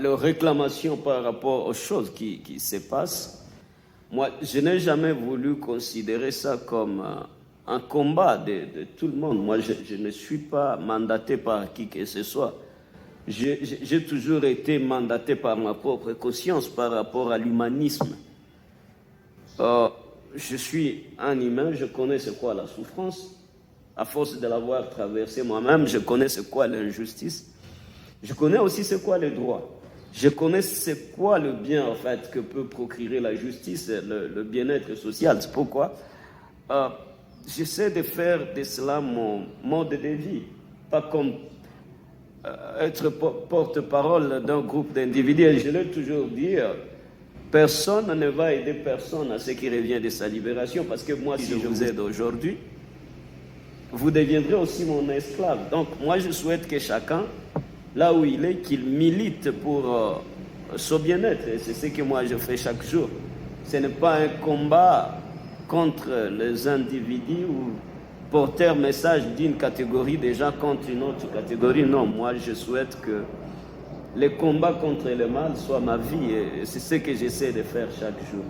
leurs réclamations par rapport aux choses qui se passent. Moi, je n'ai jamais voulu considérer ça comme un combat de tout le monde. Moi, je ne suis pas mandaté par qui que ce soit. J'ai toujours été mandaté par ma propre conscience par rapport à l'humanisme. Je suis un humain, je connais ce qu'est la souffrance. À force de l'avoir traversé moi-même, je connais ce qu'est l'injustice. Je connais aussi ce qu'est le droit. Je connais ce qu'est le bien, en fait, que peut procurer la justice, le bien-être social. C'est pourquoi j'essaie de faire de cela mon mode de vie. Pas comme être porte-parole d'un groupe d'individus. Je l'ai toujours dit, personne ne va aider personne à ce qui revient de sa libération, parce que moi, si je vous aide aujourd'hui, vous deviendrez aussi mon esclave. Donc, moi, je souhaite que chacun, là où il est, qu'il milite pour son bien-être. Et c'est ce que moi, je fais chaque jour. Ce n'est pas un combat contre les individus ou porter un message d'une catégorie de gens contre une autre catégorie. Non, moi, je souhaite que le combat contre le mal soit ma vie. Et c'est ce que j'essaie de faire chaque jour.